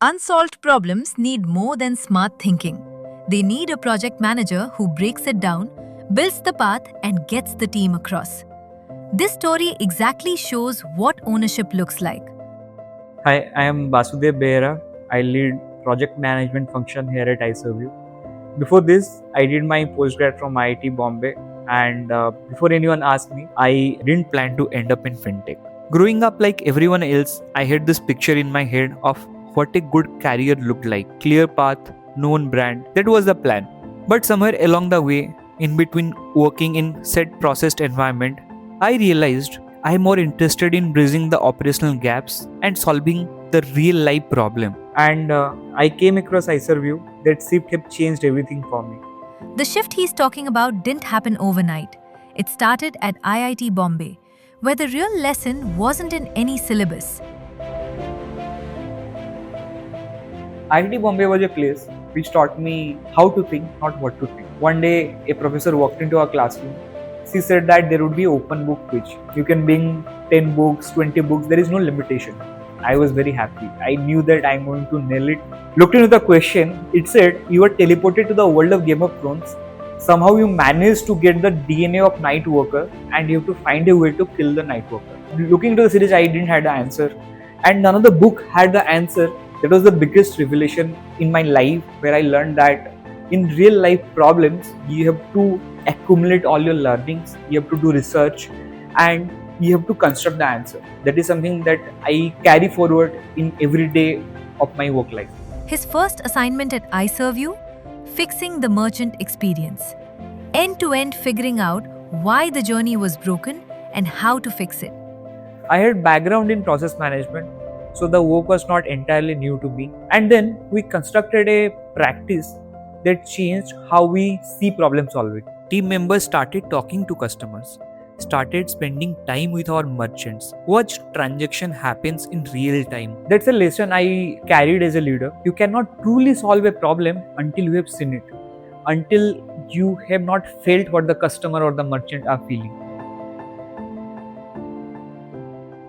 Unsolved problems need more than smart thinking. They need a project manager who breaks it down, builds the path, and gets the team across. This story exactly shows what ownership looks like. Hi, I am Basudev. I lead project management function here at iServeU. Before this, I did my postgrad from IIT Bombay, and before anyone asked me, I didn't plan to end up in Fintech. Growing up like everyone else, I had this picture in my head of what a good career looked like. Clear path, known brand. That was the plan. But somewhere along the way, in between working in said processed environment, I realized I'm more interested in bridging the operational gaps and solving the real life problem. And I came across iServeU. That shift have changed everything for me. The shift he's talking about didn't happen overnight. It started at IIT Bombay, where the real lesson wasn't in any syllabus. IIT Bombay was a place which taught me how to think, not what to think. One day, a professor walked into our classroom. She said that there would be open book quiz. You can bring 10 books, 20 books, there is no limitation. I was very happy. I knew that I'm going to nail it. Looked into the question, it said you were teleported to the world of Game of Thrones. Somehow you managed to get the DNA of Night Walker and you have to find a way to kill the Night Walker. Looking into the series, I didn't have the answer. And none of the book had the answer. That was the biggest revelation in my life, where I learned that in real life problems, you have to accumulate all your learnings, you have to do research, and you have to construct the answer. That is something that I carry forward in every day of my work life. His first assignment at iServeU, fixing the merchant experience. End-to-end figuring out why the journey was broken and how to fix it. I had background in process management, so the work was not entirely new to me. And then we constructed a practice that changed how we see problem solving. Team members started talking to customers, started spending time with our merchants, watched transaction happens in real time. That's a lesson I carried as a leader. You cannot truly solve a problem until you have seen it, until you have not felt what the customer or the merchant are feeling.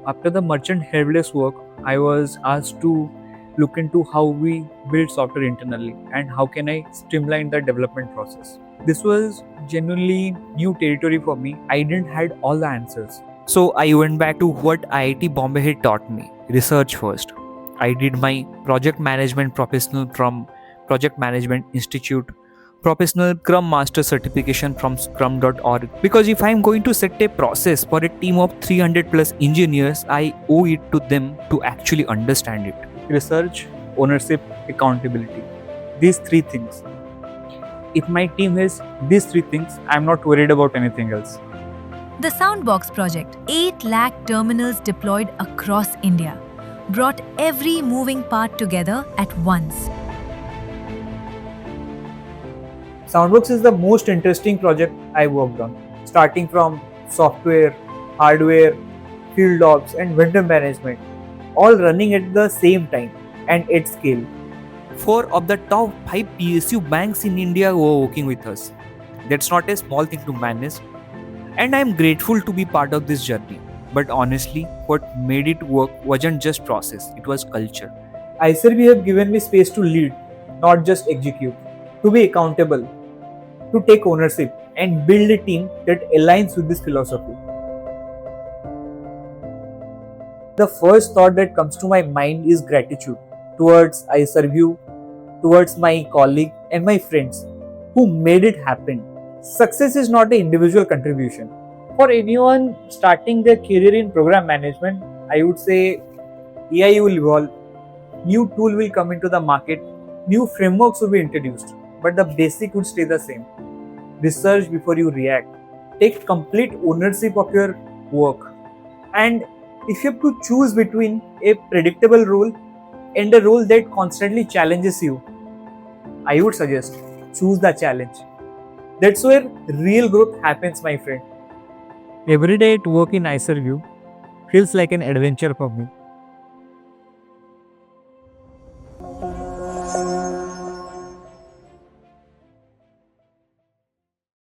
After the merchant helpless work, I was asked to look into how we build software internally and how can I streamline the development process. This was genuinely new territory for me. I didn't had all the answers. So I went back to what IIT Bombay had taught me. Research first. I did my project management professional from Project Management Institute, professional Scrum Master certification from scrum.org, because if I'm going to set a process for a team of 300 plus engineers, I owe it to them to actually understand it. Research, ownership, accountability. These three things. If my team has these three things, I'm not worried about anything else. The Soundbox project, 8 lakh terminals deployed across India, brought every moving part together at once. Soundbox is the most interesting project I worked on, starting from software, hardware, field ops, and vendor management, all running at the same time and at scale. 4 of the top 5 PSU banks in India were working with us. That's not a small thing to manage, and I'm grateful to be part of this journey. But honestly, what made it work wasn't just process, it was culture. iServeU have given me space to lead, not just execute, to be accountable, to take ownership, and build a team that aligns with this philosophy. The first thought that comes to my mind is gratitude towards iServeU, towards my colleague and my friends who made it happen. Success is not an individual contribution. For anyone starting their career in program management, I would say AI will evolve, new tool will come into the market, new frameworks will be introduced, but the basic would stay the same. Research before you react. Take complete ownership of your work. And if you have to choose between a predictable role and a role that constantly challenges you, I would suggest choose the challenge. That's where real growth happens, my friend. Every day at work in iServeU feels like an adventure for me.